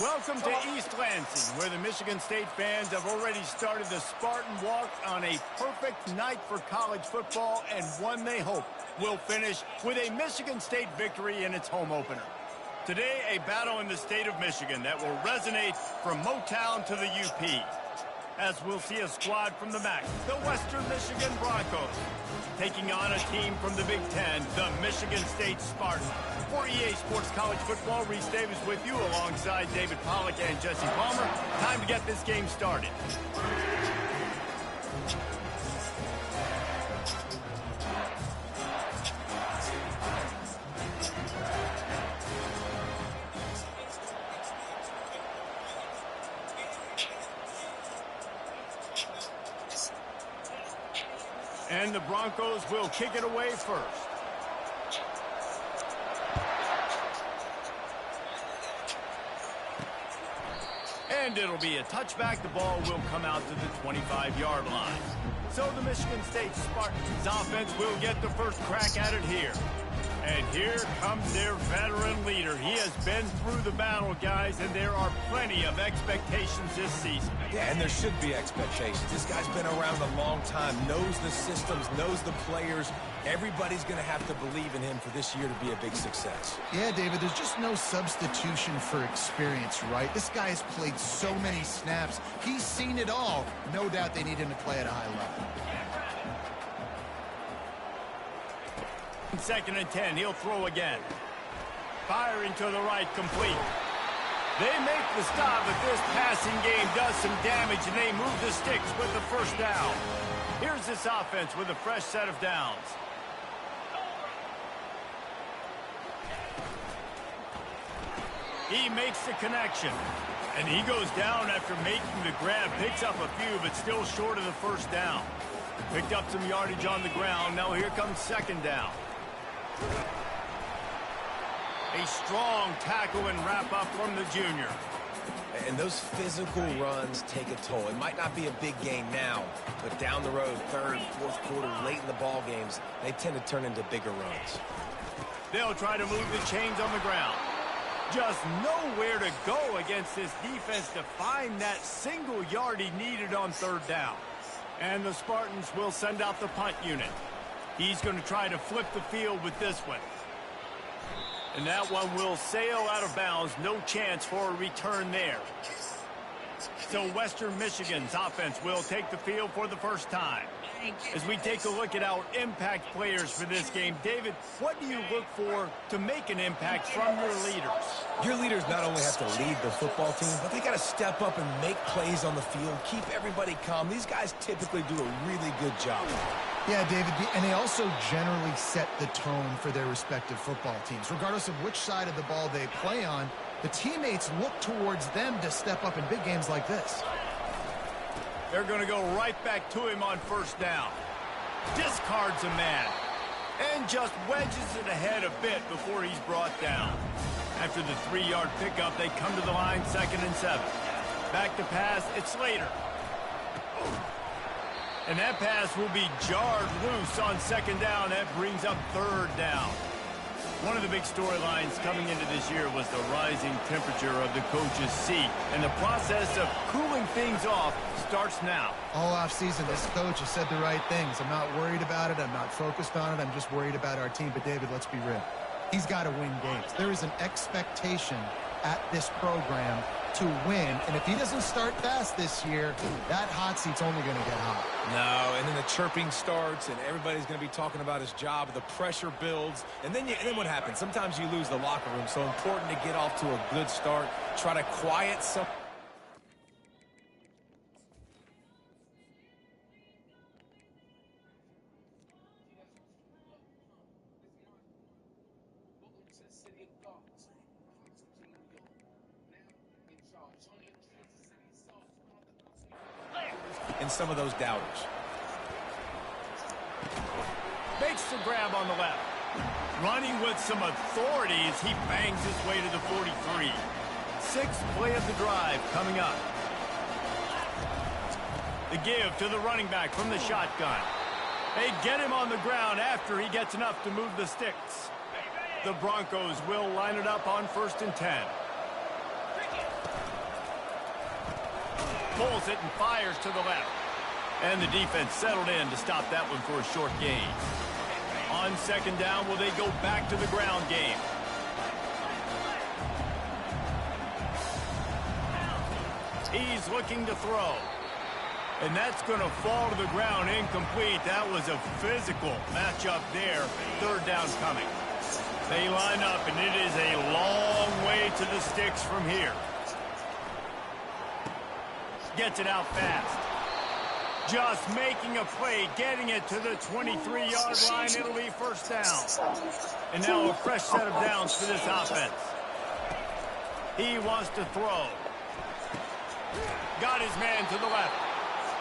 Welcome to East Lansing, where the Michigan State fans have already started the Spartan Walk on a perfect night for college football, and one they hope will finish with a Michigan State victory in its home opener. Today, a battle in the state of Michigan that will resonate from Motown to the UP, as we'll see a squad from the MAC, the Western Michigan Broncos, taking on a team from the Big Ten, the Michigan State Spartans. For EA Sports College Football, Reese Davis with you alongside David Pollack and Jesse Palmer. Time to get this game started. And the Broncos will kick it away first. And it'll be a touchback. The ball will come out to the 25-yard line. So the Michigan State Spartans offense will get the first crack at it here. And here comes their veteran leader. He has been through the battle, guys, and there are plenty of expectations this season. Yeah, and there should be expectations. This guy's been around a long time, knows the systems, knows the players. Everybody's going to have to believe in him for this year to be a big success. Yeah, David, there's just no substitution for experience, right? This guy has played so many snaps. He's seen it all. No doubt they need him to play at a high level. 2nd and 10, he'll throw again. Firing to the right, complete. They make the stop, but this passing game does some damage, and they move the sticks with the first down. Here's this offense with a fresh set of downs. He makes the connection, and he goes down after making the grab. Picks up a few, but still short of the first down. Picked up some yardage on the ground. Now here comes 2nd down. A strong tackle and wrap-up from the junior. And those physical runs take a toll. It might not be a big game now, but down the road, 3rd, 4th quarter, late in the ball games, they tend to turn into bigger runs. They'll try to move the chains on the ground. Just nowhere to go against this defense to find that single yard he needed on 3rd down. And the Spartans will send out the punt unit. He's going to try to flip the field with this one. And that one will sail out of bounds. No chance for a return there. So Western Michigan's offense will take the field for the first time. As we take a look at our impact players for this game, David, what do you look for to make an impact from your leaders? Your leaders not only have to lead the football team, but they got to step up and make plays on the field, keep everybody calm. These guys typically do a really good job. Yeah, David, and they also generally set the tone for their respective football teams. Regardless of which side of the ball they play on, the teammates look towards them to step up in big games like this. They're going to go right back to him on 1st down. Discards a man. And just wedges it ahead a bit before he's brought down. After the 3-yard pickup, they come to the line 2nd and 7. Back to pass, it's Slater. And that pass will be jarred loose on 2nd down. That brings up 3rd down. One of the big storylines coming into this year was the rising temperature of the coach's seat. And the process of cooling things off starts now. All offseason, this coach has said the right things. I'm not worried about it. I'm not focused on it. I'm just worried about our team. But, David, let's be real. He's got to win games. There is an expectation at this program to win, and if he doesn't start fast this year, that hot seat's only going to get hot. No, and then the chirping starts, and everybody's going to be talking about his job. The pressure builds, and then what happens? Sometimes you lose the locker room, so important to get off to a good start. Try to quiet some. And some of those doubters. Makes the grab on the left. Running with some authority as he bangs his way to the 43. Sixth play of the drive coming up. The give to the running back from the shotgun. They get him on the ground after he gets enough to move the sticks. The Broncos will line it up on 1st and 10. Pulls it and fires to the left. And the defense settled in to stop that one for a short gain. On 2nd down, will they go back to the ground game? He's looking to throw. And that's going to fall to the ground incomplete. That was a physical matchup there. 3rd down coming. They line up, and it is a long way to the sticks from here. Gets it out fast. Just making a play, getting it to the 23-yard line. It'll be 1st down. And now a fresh set of downs for this offense. He wants to throw. Got his man to the left.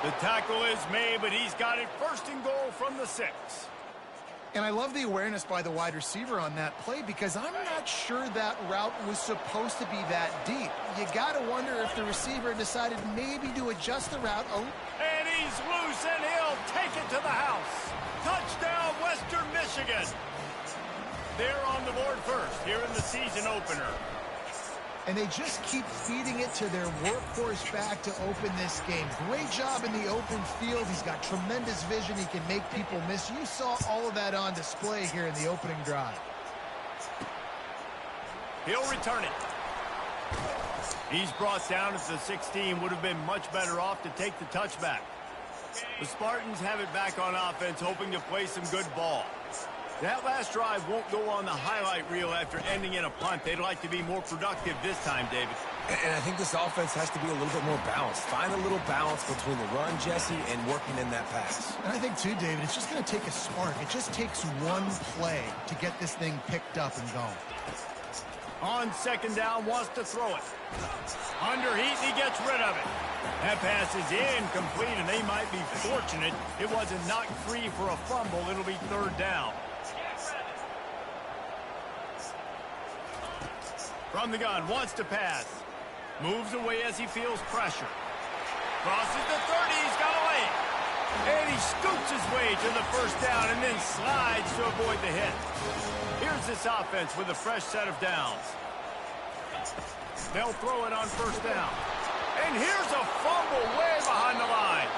The tackle is made, but he's got it 1st and goal from the 6. And I love the awareness by the wide receiver on that play because I'm not sure that route was supposed to be that deep. You got to wonder if the receiver decided maybe to adjust the route. Oh. And he's loose, and he'll take it to the house. Touchdown, Western Michigan. They're on the board first here in the season opener. And they just keep feeding it to their workhorse back to open this game. Great job in the open field. He's got tremendous vision. He can make people miss. You saw all of that on display here in the opening drive. He'll return it. He's brought down at the 16. Would have been much better off to take the touchback. The Spartans have it back on offense, hoping to play some good ball. That last drive won't go on the highlight reel after ending in a punt. They'd like to be more productive this time, David. And I think this offense has to be a little bit more balanced. Find a little balance between the run, Jesse, and working in that pass. And I think, too, David, it's just going to take a spark. It just takes one play to get this thing picked up and going. On 2nd down, wants to throw it. Under heat, he gets rid of it. That pass is incomplete, and they might be fortunate it wasn't knocked free for a fumble. It'll be 3rd down. From the gun, wants to pass. Moves away as he feels pressure. Crosses the 30, he's got a lane. And he scoots his way to the 1st down and then slides to avoid the hit. Here's this offense with a fresh set of downs. They'll throw it on 1st down. And here's a fumble way behind the line.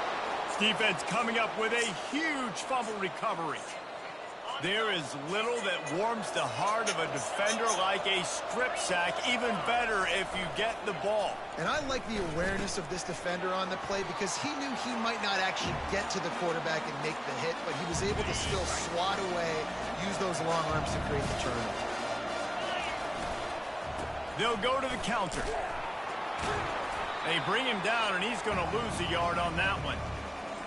Defense coming up with a huge fumble recovery. There is little that warms the heart of a defender like a strip sack. Even better if you get the ball. And I like the awareness of this defender on the play because he knew he might not actually get to the quarterback and make the hit, but he was able to still swat away, use those long arms to create the turnover. They'll go to the counter. They bring him down, and he's going to lose a yard on that one.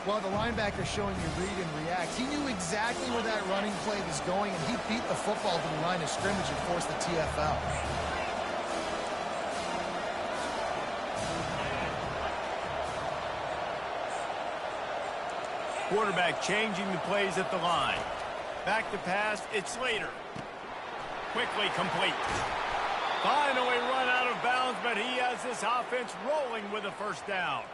Well, the linebacker showing you read and react. He knew exactly where that running play was going, and he beat the football to the line of scrimmage and forced the TFL. Quarterback changing the plays at the line. Back to pass, it's Slater. Quickly complete. Finally run out of bounds, but he has this offense rolling with a 1st down.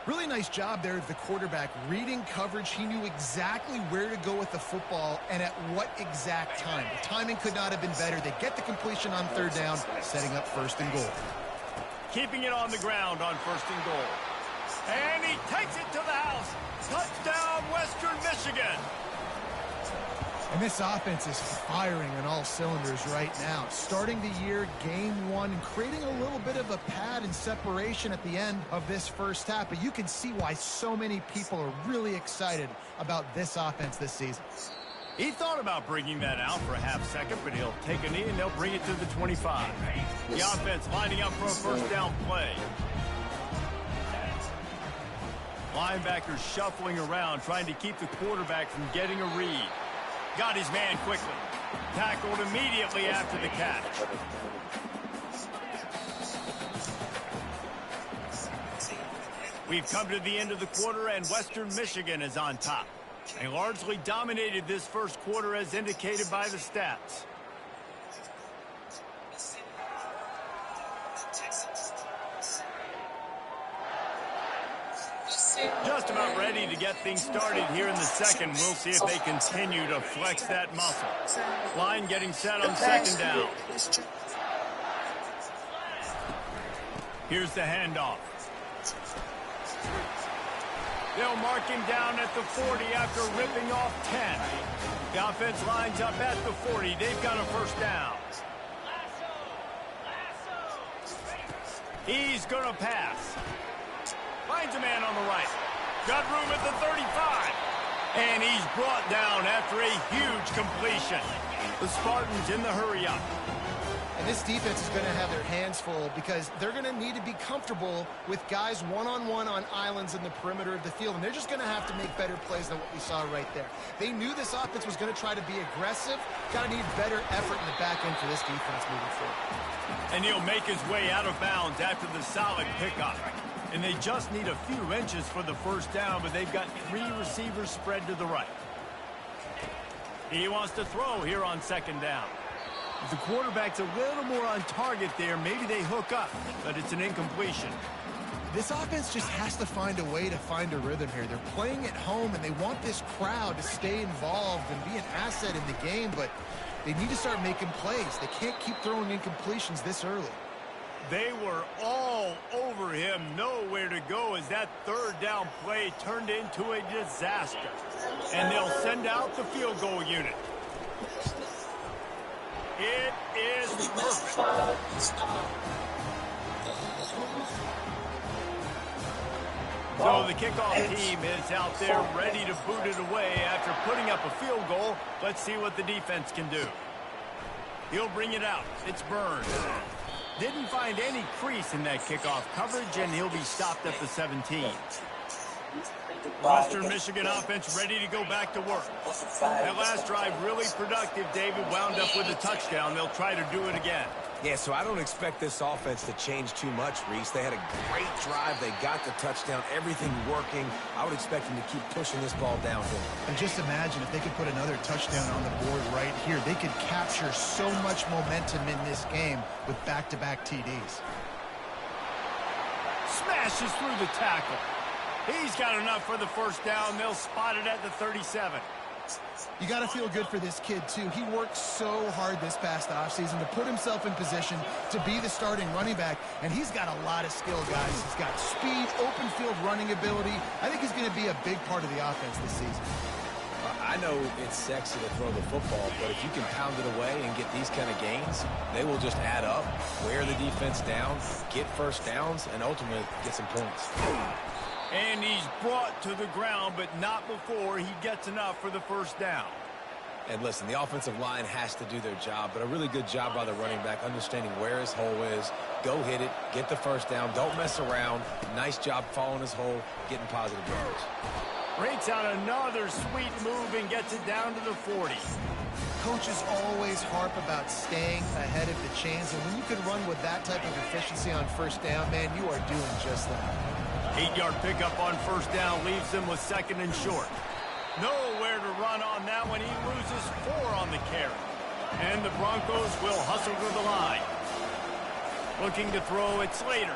Really nice job there of the quarterback. Reading coverage, he knew exactly where to go with the football and at what exact time. The timing could not have been better. They get the completion on 3rd down, setting up 1st and goal. Keeping it on the ground on 1st and goal. And he takes it to the house. Touchdown, Western Michigan. And this offense is firing on all cylinders right now. Starting the year, game 1, and creating a little bit of a path had in separation at the end of this first half, but you can see why so many people are really excited about this offense this season. He thought about bringing that out for a half second, but he'll take a knee and they'll bring it to the 25. The offense lining up for a first down play. Linebackers shuffling around, trying to keep the quarterback from getting a read. Got his man quickly. Tackled immediately after the catch. We've come to the end of the quarter, and Western Michigan is on top. They largely dominated this first quarter as indicated by the stats. Just about ready to get things started here in the second. We'll see if they continue to flex that muscle. Line getting set on second down. Here's the handoff. They'll mark him down at the 40 after ripping off 10. The offense lines up at the 40. They've got a first down. He's going to pass. Finds a man on the right. Got room at the 35. And he's brought down after a huge completion. The Spartans in the hurry-up. And this defense is going to have their hands full because they're going to need to be comfortable with guys one-on-one on islands in the perimeter of the field. And they're just going to have to make better plays than what we saw right there. They knew this offense was going to try to be aggressive. Got to need better effort in the back end for this defense moving forward. And he'll make his way out of bounds after the solid pickup. And they just need a few inches for the first down, but they've got 3 receivers spread to the right. He wants to throw here on second down. If the quarterback's a little more on target there, maybe they hook up, but it's an incompletion. This offense just has to find a way to find a rhythm here. They're playing at home, and they want this crowd to stay involved and be an asset in the game, but they need to start making plays. They can't keep throwing incompletions this early. They were all over him, nowhere to go as that third down play turned into a disaster. And they'll send out the field goal unit. It is perfect. So the kickoff team is out there ready to boot it away after putting up a field goal. Let's see what the defense can do. He'll bring it out. It's Burns. Didn't find any crease in that kickoff coverage, and he'll be stopped at the 17. Western Michigan offense ready to go back to work. That last drive really productive. David wound up with a touchdown. They'll try to do it again. Yeah, so I don't expect this offense to change too much, Reese. They had a great drive. They got the touchdown. Everything working. I would expect them to keep pushing this ball downhill. And just imagine if they could put another touchdown on the board right here. They could capture so much momentum in this game with back-to-back TDs. Smashes through the tackle. He's got enough for the first down. They'll spot it at the 37. You got to feel good for this kid, too. He worked so hard this past offseason to put himself in position to be the starting running back, and he's got a lot of skill, guys. He's got speed, open field running ability. I think he's going to be a big part of the offense this season. I know it's sexy to throw the football, but if you can pound it away and get these kind of gains, they will just add up, wear the defense down, get first downs, and ultimately get some points. And he's brought to the ground, but not before he gets enough for the first down. And listen, the offensive line has to do their job, but a really good job by the running back, understanding where his hole is. Go hit it, get the first down, don't mess around. Nice job following his hole, getting positive yards. Breaks out another sweet move and gets it down to the 40. Coaches always harp about staying ahead of the chains, and when you can run with that type of efficiency on first down, man, you are doing just that. 8-yard pickup on first down leaves them with second and short. Nowhere to run on that one. He loses 4 on the carry. And the Broncos will hustle to the line. Looking to throw it Slater.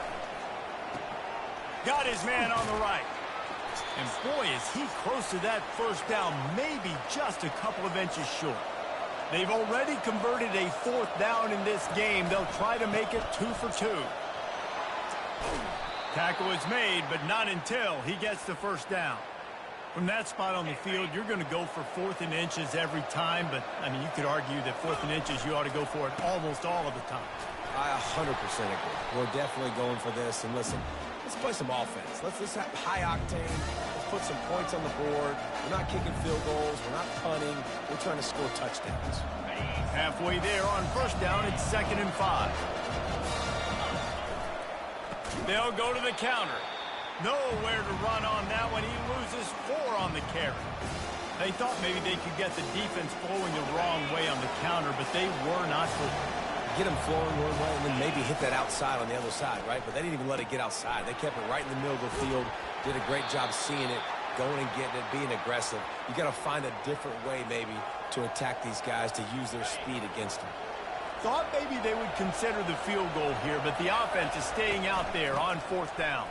Got his man on the right. And boy, is he close to that first down, maybe just a couple of inches short. They've already converted a 4th down in this game. They'll try to make it 2 for 2. Tackle is made, but not until he gets the first down. From that spot on the field, you're going to go for 4th and inches every time, but, I mean, you could argue that 4th and inches, you ought to go for it almost all of the time. I 100% agree. We're definitely going for this. And listen, let's play some offense. Let's have high octane. Let's put some points on the board. We're not kicking field goals. We're not punting. We're trying to score touchdowns. Halfway there on first down, it's 2nd and 5. They'll go to the counter. Nowhere to run on that one. He loses 4 on the carry. They thought maybe they could get the defense flowing the wrong way on the counter, but they were not get them flowing one way and then maybe hit that outside on the other side, right? But they didn't even let it get outside. They kept it right in the middle of the field, did a great job seeing it, going and getting it, being aggressive. You got to find a different way maybe to attack these guys, to use their speed against them. Thought maybe they would consider the field goal here, but the offense is staying out there on 4th down.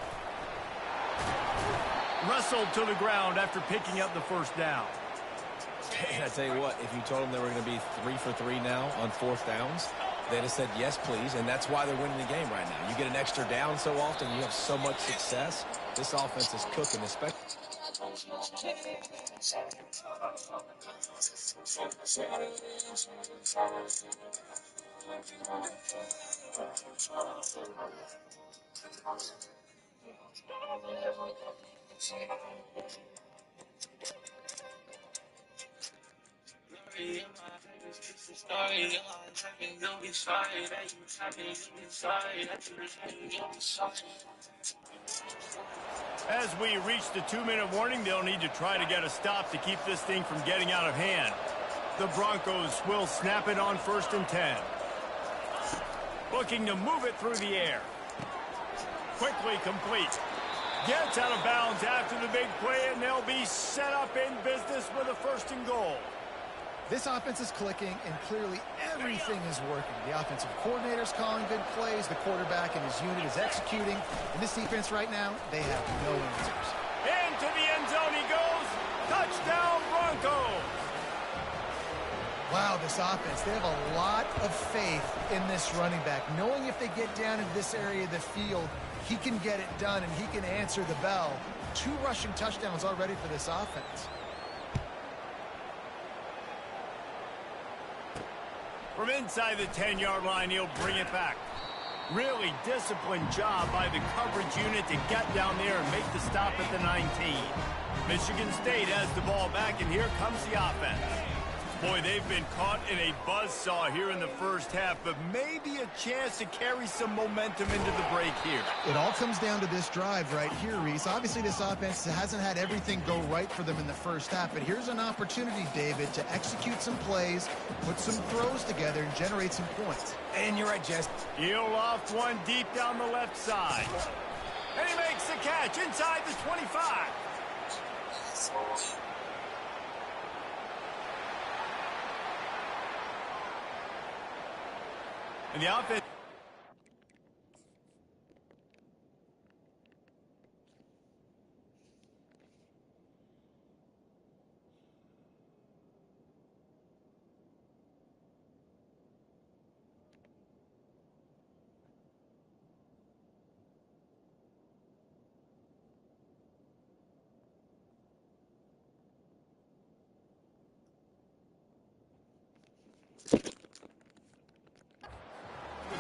Wrestled to the ground after picking up the first down. And I tell you what, if you told them they were going to be 3 for 3 now on 4th downs, they'd have said, yes, please, and that's why they're winning the game right now. You get an extra down so often, you have so much success. This offense is cooking, especially. As we reach the 2-minute warning, they'll need to try to get a stop to keep this thing from getting out of hand. The Broncos will snap it on 1st and 10. Looking to move it through the air. Quickly complete. Gets out of bounds after the big play, and they'll be set up in business with a 1st and goal. This offense is clicking, and clearly everything is working. The offensive coordinator's calling good plays. The quarterback and his unit is executing. And this defense right now, they have no answers. Into the end zone he goes. Touchdown, Broncos. Wow, this offense, they have a lot of faith in this running back. Knowing if they get down into this area of the field, he can get it done, and he can answer the bell. 2 rushing touchdowns already for this offense. From inside the 10-yard line, he'll bring it back. Really disciplined job by the coverage unit to get down there and make the stop at the 19. Michigan State has the ball back, and here comes the offense. Boy, they've been caught in a buzzsaw here in the first half, but maybe a chance to carry some momentum into the break here. It all comes down to this drive right here, Reese. Obviously, this offense hasn't had everything go right for them in the first half, but here's an opportunity, David, to execute some plays, put some throws together, and generate some points. And you're right, Jess. He'll loft one deep down the left side. And he makes the catch inside the 25. And the offense.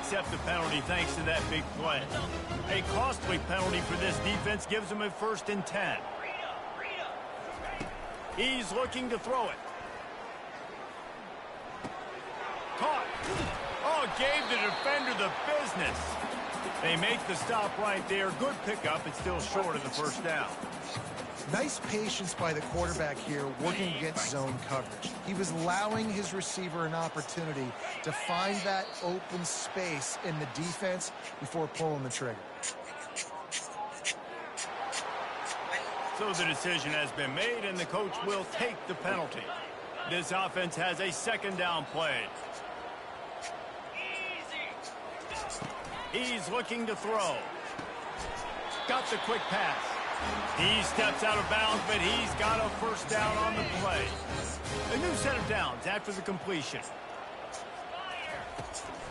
Accept the penalty thanks to that big play. A costly penalty for this defense gives them a 1st and 10. He's looking to throw it. Caught. Oh, gave the defender the business. They make the stop right there. Good pickup. It's still short of the 1st down. Nice patience by the quarterback here working against zone coverage. He was allowing his receiver an opportunity to find that open space in the defense before pulling the trigger. So the decision has been made, and the coach will take the penalty. This offense has a 2nd down play. He's looking to throw. Got the quick pass. He steps out of bounds, but he's got a 1st down on the play. A new set of downs after the completion.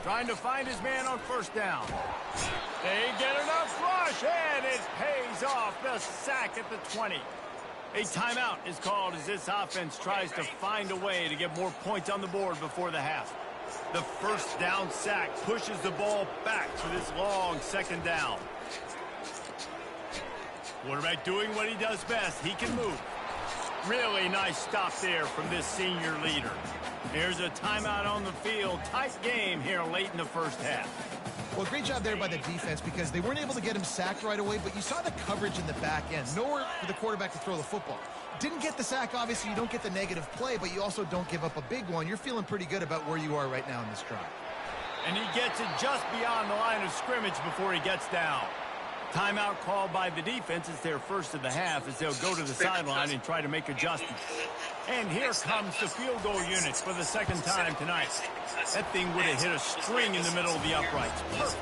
Trying to find his man on 1st down. They get enough rush, and it pays off. The sack at the 20. A timeout is called as this offense tries to find a way to get more points on the board before the half. The first down sack pushes the ball back for this long second down. Quarterback doing what he does best. He can move. Really nice stop there from this senior leader. Here's a timeout on the field. Tight game here late in the first half. Well, great job there by the defense because they weren't able to get him sacked right away, but you saw the coverage in the back end. Nowhere for the quarterback to throw the football. Didn't get the sack, obviously. You don't get the negative play, but you also don't give up a big one. You're feeling pretty good about where you are right now in this drive. And he gets it just beyond the line of scrimmage before he gets down. Timeout called by the defense. It's their first of the half as they'll go to the sideline and try to make adjustments. And here comes the field goal unit for the second time tonight. That thing would have hit a string in the middle of the uprights. Perfect.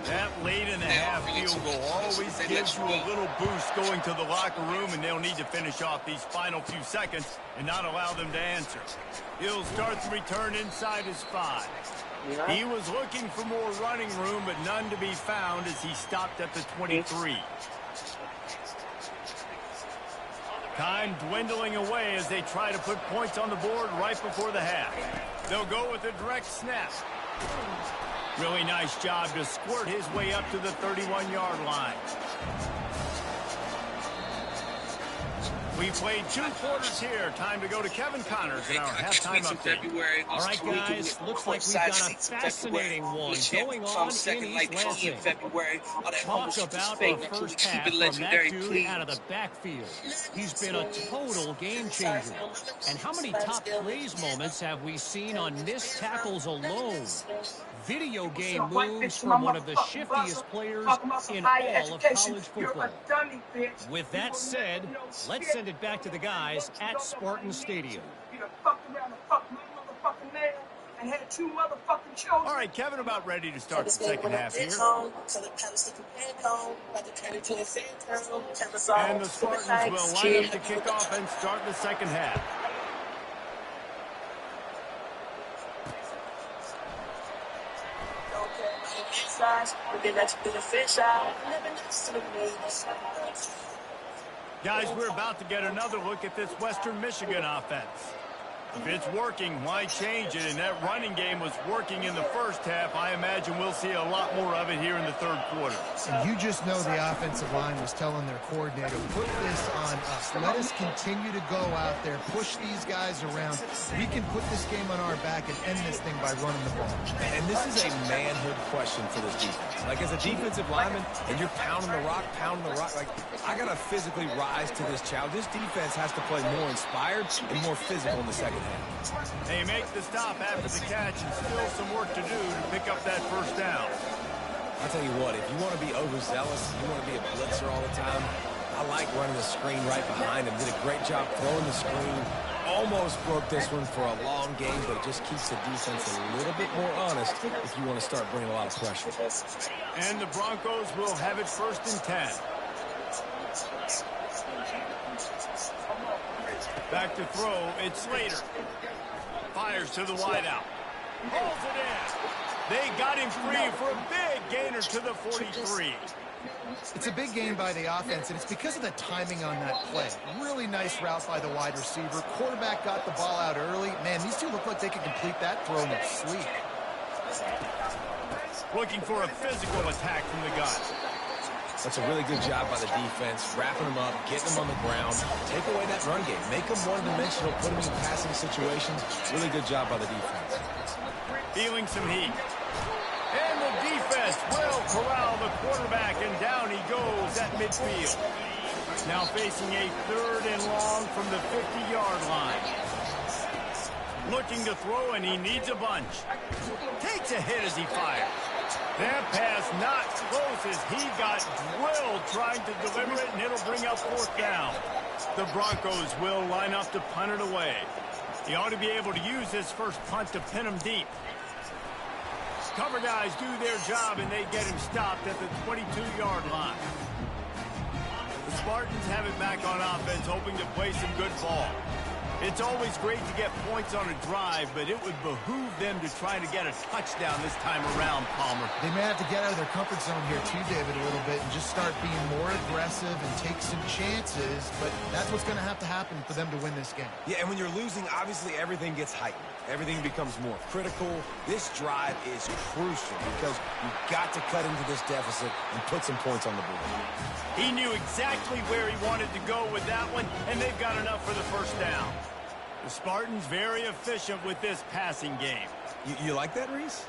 That late in the half field goal always gives you a little boost going to the locker room, and they'll need to finish off these final few seconds and not allow them to answer. He'll start the return inside his 5. He was looking for more running room, but none to be found as he stopped at the 23. Time dwindling away as they try to put points on the board right before the half. They'll go with a direct snap. Really nice job to squirt his way up to the 31-yard line. We played 2 quarters here. Time to go to Kevin Connors in our halftime update. All right, guys. Looks like we've got a fascinating one going on in East Lansing. Talk about a first half from that dude out of the backfield. He's been a total game changer. And how many top plays moments have we seen on missed tackles alone? Video game moves from one of the shiftiest players in all of college football. With that said, let's send it back to the guys at Spartan Stadium. All right, Kevin, about ready to start the second half here. And the Spartans will line up to kick off and start the second half. Guys, we're about to get another look at this Western Michigan offense. If it's working, why change it? And that running game was working in the first half. I imagine we'll see a lot more of it here in the third quarter. And you just know the offensive line was telling their coordinator, put this on us. Let us continue to go out there, push these guys around. We can put this game on our back and end this thing by running the ball. And this is a manhood question for this defense. Like, as a defensive lineman, and you're pounding the rock, like, I got to physically rise to this challenge. This defense has to play more inspired and more physical in the second half. They make the stop after the catch and still some work to do to pick up that first down. I'll tell you what, if you want to be overzealous, you want to be a blitzer all the time, I like running the screen right behind him. Did a great job throwing the screen. Almost broke this one for a long game, but it just keeps the defense a little bit more honest if you want to start bringing a lot of pressure. And the Broncos will have it 1st and 10. Back to throw, it's Slater. Fires to the wideout. Holds it in. They got him free for a big gainer to the 43. It's a big gain by the offense, and it's because of the timing on that play. Really nice route by the wide receiver. Quarterback got the ball out early. Man, these two look like they could complete that throw in their sleep. Looking for a physical attack from the gun. That's a really good job by the defense, wrapping them up, getting them on the ground. Take away that run game. Make them one-dimensional, put them in passing situations. Really good job by the defense. Feeling some heat. And the defense will corral the quarterback, and down he goes at midfield. Now facing a 3rd and long from the 50-yard line. Looking to throw, and he needs a bunch. Takes a hit as he fires. That pass not close as he got drilled trying to deliver it, and it'll bring up 4th down. The Broncos will line up to punt it away. He ought to be able to use his first punt to pin him deep. Cover guys do their job, and they get him stopped at the 22-yard line. The Spartans have it back on offense, hoping to play some good ball. It's always great to get points on a drive, but it would behoove them to try to get a touchdown this time around, Palmer. They may have to get out of their comfort zone here too, David, a little bit and just start being more aggressive and take some chances, but that's what's going to have to happen for them to win this game. Yeah, and when you're losing, obviously everything gets heightened. Everything becomes more critical. This drive is crucial because you've got to cut into this deficit and put some points on the board. He knew exactly where he wanted to go with that one, and they've got enough for the first down. The Spartans very efficient with this passing game. You like that, Reese?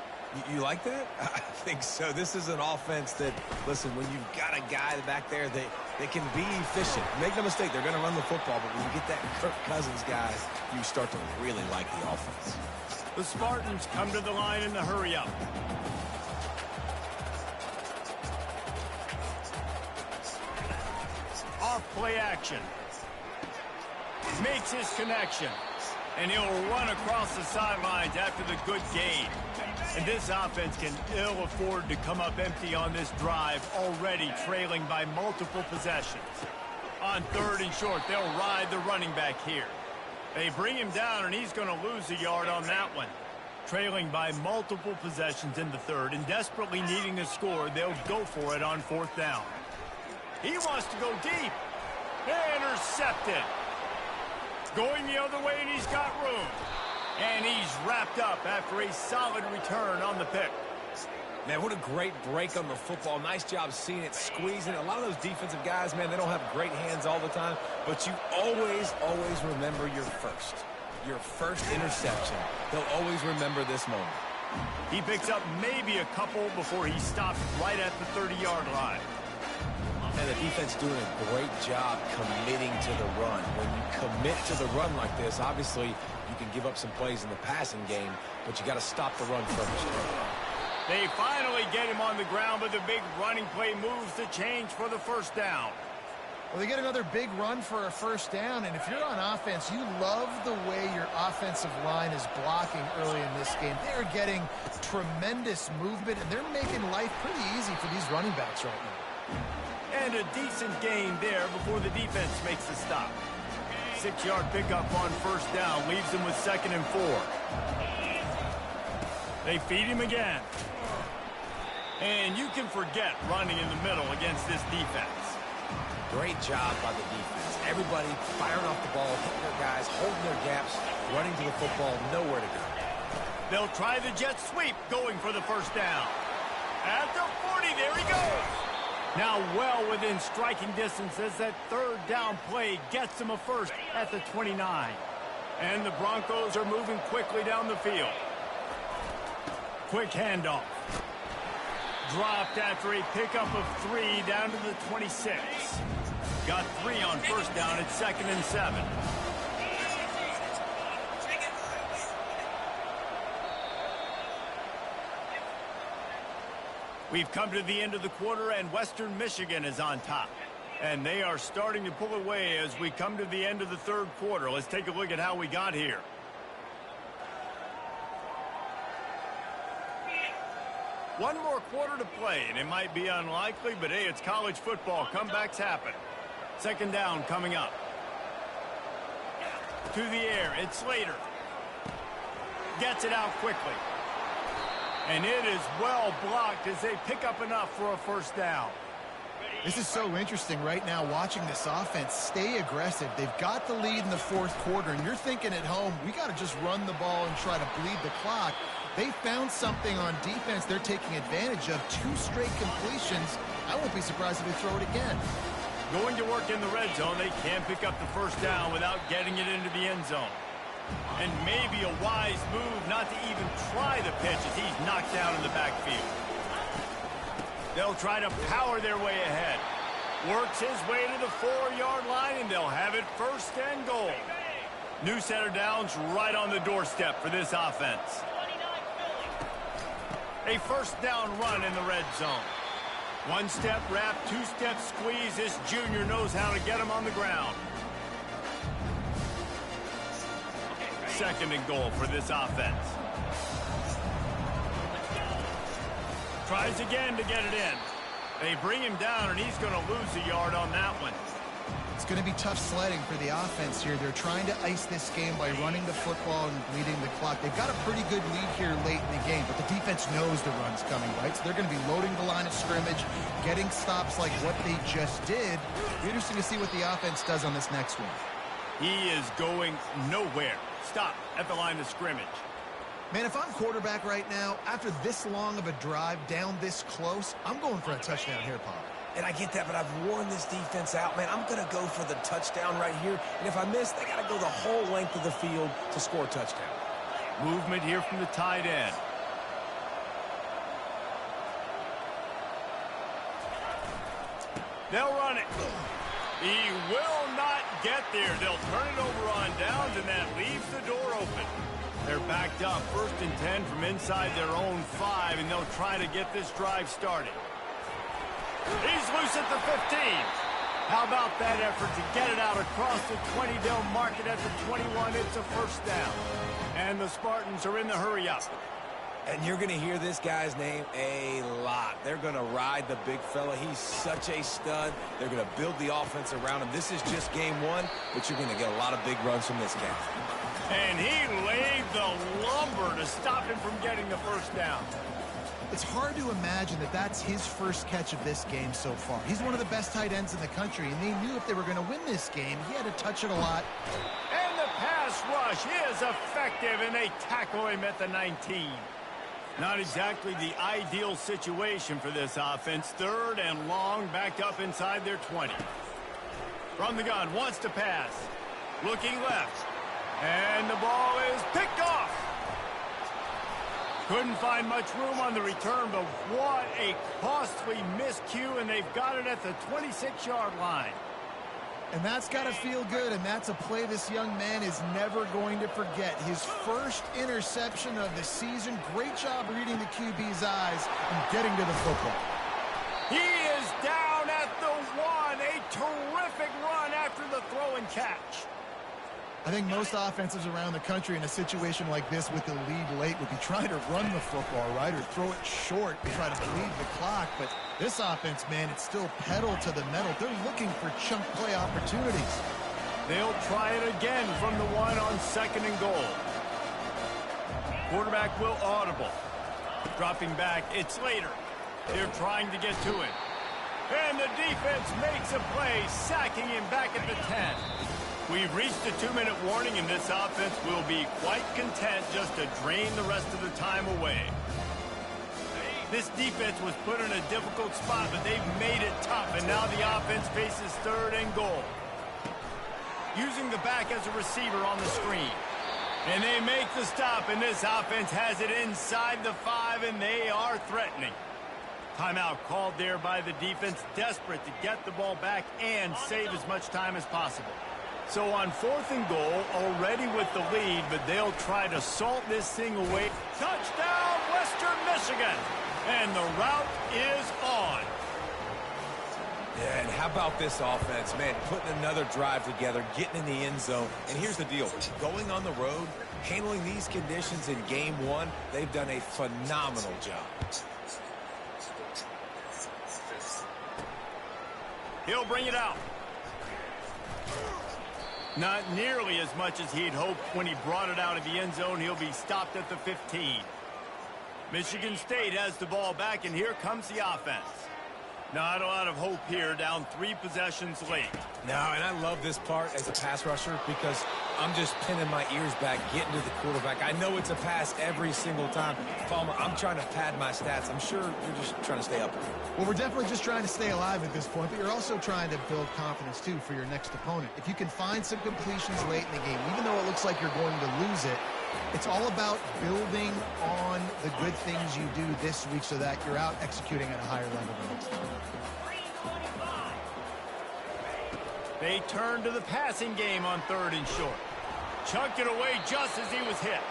You like that? I think so. This is an offense that, listen, when you've got a guy back there that can be efficient. Make no mistake, they're going to run the football, but when you get that Kirk Cousins guy, you start to really like the offense. The Spartans come to the line in the hurry-up. Off play action. Makes his connection. And he'll run across the sidelines after the good gain. And this offense can ill afford to come up empty on this drive, already trailing by multiple possessions. On 3rd and short, they'll ride the running back here. They bring him down, and he's going to lose a yard on that one. Trailing by multiple possessions in the 3rd and desperately needing to score, they'll go for it on 4th down. He wants to go deep. Intercepted. Going the other way, and he's got room. And he's wrapped up after a solid return on the pick. Man, what a great break on the football. Nice job seeing it, squeezing. A lot of those defensive guys, man, they don't have great hands all the time, but you always remember your first interception. They'll always remember this moment. He picks up maybe a couple before he stops right at the 30-yard line. And the defense doing a great job committing to the run. When you commit to the run like this, obviously you can give up some plays in the passing game, but you got to stop the run first. They finally get him on the ground, but the big running play moves the change for the first down. Well, they get another big run for a first down, and if you're on offense, you love the way your offensive line is blocking early in this game. They're getting tremendous movement, and they're making life pretty easy for these running backs right now. And a decent gain there before the defense makes the stop. 6-yard pickup on first down leaves them with 2nd and 4. They feed him again. And you can forget running in the middle against this defense. Great job by the defense. Everybody firing off the ball, hitting their guys, holding their gaps, running to the football, nowhere to go. They'll try the jet sweep, going for the first down. At the 40, there he goes. Now well within striking distance as that 3rd down play gets them a first at the 29. And the Broncos are moving quickly down the field. Quick handoff. Dropped after a pickup of 3 down to the 26. Got 3 on first down at 2nd and 7. We've come to the end of the quarter, and Western Michigan is on top. And they are starting to pull away as we come to the end of the 3rd quarter. Let's take a look at how we got here. One more quarter to play, and it might be unlikely, but hey, it's college football. Comebacks happen. 2nd down coming up. To the air, it's Slater. Gets it out quickly. And it is well blocked as they pick up enough for a first down. This is so interesting right now watching this offense stay aggressive. They've got the lead in the 4th quarter, and you're thinking at home, we got to just run the ball and try to bleed the clock. They found something on defense they're taking advantage of. 2 straight completions. I won't be surprised if they throw it again. Going to work in the red zone, they can pick up the first down without getting it into the end zone. And maybe a wise move not to even try the pitch as he's knocked down in the backfield. They'll try to power their way ahead. Works his way to the 4-yard line, and they'll have it 1st and goal. New set of downs right on the doorstep for this offense. A first down run in the red zone. 1-step wrap, 2-step squeeze. This junior knows how to get him on the ground. 2nd and goal for this offense. Tries again to get it in. They bring him down, and he's going to lose a yard on that one. It's going to be tough sledding for the offense here. They're trying to ice this game by running the football and bleeding the clock. They've got a pretty good lead here late in the game, but the defense knows the run's coming, right? So they're going to be loading the line of scrimmage, getting stops like what they just did. It'll be interesting to see what the offense does on this next one. He is going nowhere. Stop at the line of scrimmage. Man, if I'm quarterback right now, after this long of a drive down this close, I'm going for a touchdown here, Paul. And I get that, but I've worn this defense out, man. I'm going to go for the touchdown right here. And if I miss, they got to go the whole length of the field to score a touchdown. Movement here from the tight end. They'll run it. He will not get there. They'll turn it over on downs, and that leaves the door open. They're backed up 1st and 10 from inside their own 5, and they'll try to get this drive started. He's loose at the 15. How about that effort to get it out across the 20? They'll mark it at the 21. It's a 1st down. And the Spartans are in the hurry up. And you're going to hear this guy's name a lot. They're going to ride the big fella. He's such a stud. They're going to build the offense around him. This is just game 1, but you're going to get a lot of big runs from this guy. And he laid the lumber to stop him from getting the 1st down. It's hard to imagine that that's his first catch of this game so far. He's one of the best tight ends in the country, and they knew if they were going to win this game, he had to touch it a lot. And the pass rush is effective, and they tackle him at the 19. Not exactly the ideal situation for this offense. 3rd and long, backed up inside their 20. From the gun, wants to pass. Looking left. And the ball is picked off. Couldn't find much room on the return, but what a costly miscue, and they've got it at the 26-yard line. And that's got to feel good, and that's a play this young man is never going to forget. His first interception of the season. Great job reading the QB's eyes and getting to the football. He is down at the 1. A terrific run after the throw and catch. I think most offenses around the country in a situation like this with the lead late would be trying to run the football, right, or throw it short and try to bleed the clock. But this offense, man, it's still pedal to the metal. They're looking for chunk play opportunities. They'll try it again from the 1 on 2nd and goal. Quarterback will audible. Dropping back, it's later. They're trying to get to him. And the defense makes a play, sacking him back at the 10. We've reached a 2-minute warning, and this offense will be quite content just to drain the rest of the time away. This defense was put in a difficult spot, but they've made it tough, and now the offense faces 3rd and goal. Using the back as a receiver on the screen. And they make the stop, and this offense has it inside the 5, and they are threatening. Timeout called there by the defense, desperate to get the ball back and save as much time as possible. So on 4th and goal, already with the lead, but they'll try to salt this thing away. Touchdown, Western Michigan! And the route is on. Yeah, and how about this offense, man, putting another drive together, getting in the end zone. And here's the deal. Going on the road, handling these conditions in game 1, they've done a phenomenal job. He'll bring it out. Not nearly as much as he'd hoped when he brought it out of the end zone. He'll be stopped at the 15. Michigan State has the ball back, and here comes the offense. Not a lot of hope here, down 3 possessions late. No, and I love this part as a pass rusher because I'm just pinning my ears back, getting to the quarterback. I know it's a pass every single time. Palmer, I'm trying to pad my stats. I'm sure you're just trying to stay up. Well, we're definitely just trying to stay alive at this point, but you're also trying to build confidence, too, for your next opponent. If you can find some completions late in the game, even though it looks like you're going to lose it, it's all about building on the good things you do this week so that you're out executing at a higher level the next time. They turn to the passing game on 3rd and short. Chunked it away just as he was hit.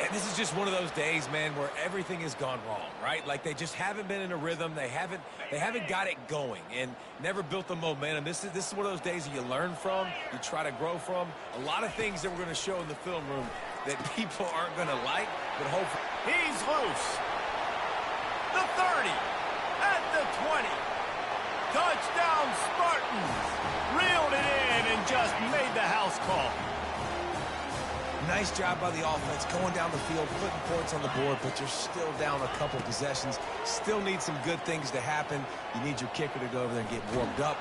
And this is just one of those days, man, where everything has gone wrong, right? Like they just haven't been in a rhythm. They haven't got it going and never built the momentum. This is one of those days that you learn from, you try to grow from. A lot of things that we're going to show in the film room that people aren't going to like, but hopefully. He's loose. The 30 at the 20. Touchdown, Spartans! Reeled it in and just made the house call. Nice job by the offense going down the field, putting points on the board, but you're still down a couple possessions. Still need some good things to happen. You need your kicker to go over there and get warmed up.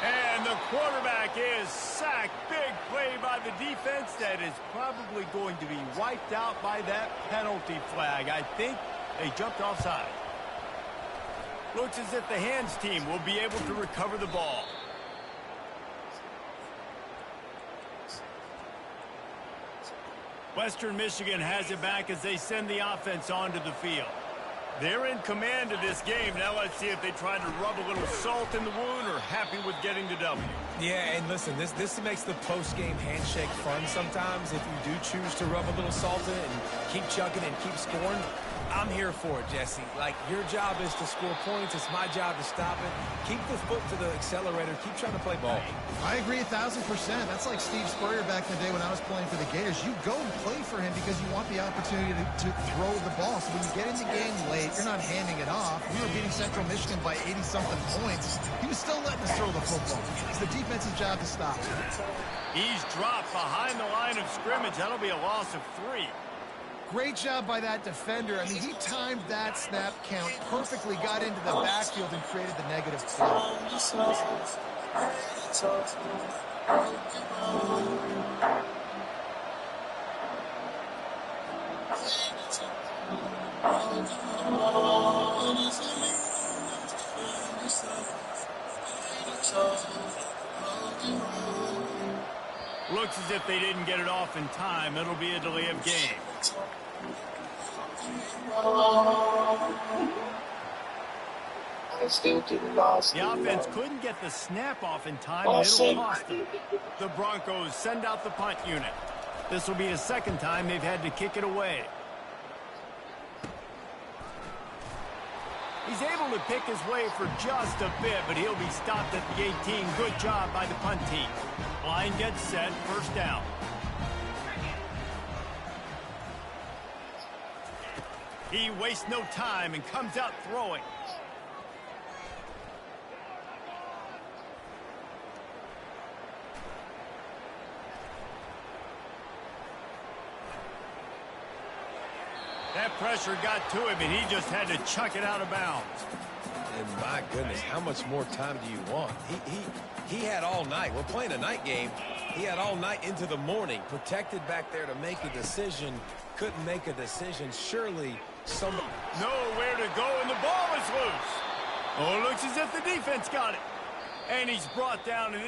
And the quarterback is sacked. Big play by the defense that is probably going to be wiped out by that penalty flag. I think they jumped offside. Looks as if the hands team will be able to recover the ball. Western Michigan has it back as they send the offense onto the field. They're in command of this game. Now let's see if they try to rub a little salt in the wound or happy with getting the W. Yeah, and listen, this makes the post-game handshake fun sometimes. If you do choose to rub a little salt in it and keep chugging and keep scoring, I'm here for it, Jesse. Like, your job is to score points. It's my job to stop it. Keep the foot to the accelerator. Keep trying to play ball. I agree 1,000%. That's like Steve Spurrier back in the day when I was playing for the Gators. You go and play for him because you want the opportunity to throw the ball. So when you get in the game late, you're not handing it off. We were beating Central Michigan by 80-something points. He was still letting us throw the football. It's the defense's job to stop. He's dropped behind the line of scrimmage. That'll be a loss of 3. Great job by that defender. I mean, he timed that snap count perfectly, got into the backfield and created the negative play. Looks as if they didn't get it off in time. It'll be a delay of game. The offense couldn't get the snap off in time, and it'll cost them. The Broncos send out the punt unit. This will be the second time they've had to kick it away. He's able to pick his way for just a bit, but he'll be stopped at the 18. Good job by the punt team. Line gets set, first down. He wastes no time and comes out throwing. That pressure got to him, and he just had to chuck it out of bounds. And my goodness, how much more time do you want? He had all night. We're playing a night game. He had all night into the morning, protected back there to make a decision. Couldn't make a decision. Surely somebody... Nowhere to go, and the ball is loose. Oh, it looks as if the defense got it. And he's brought down in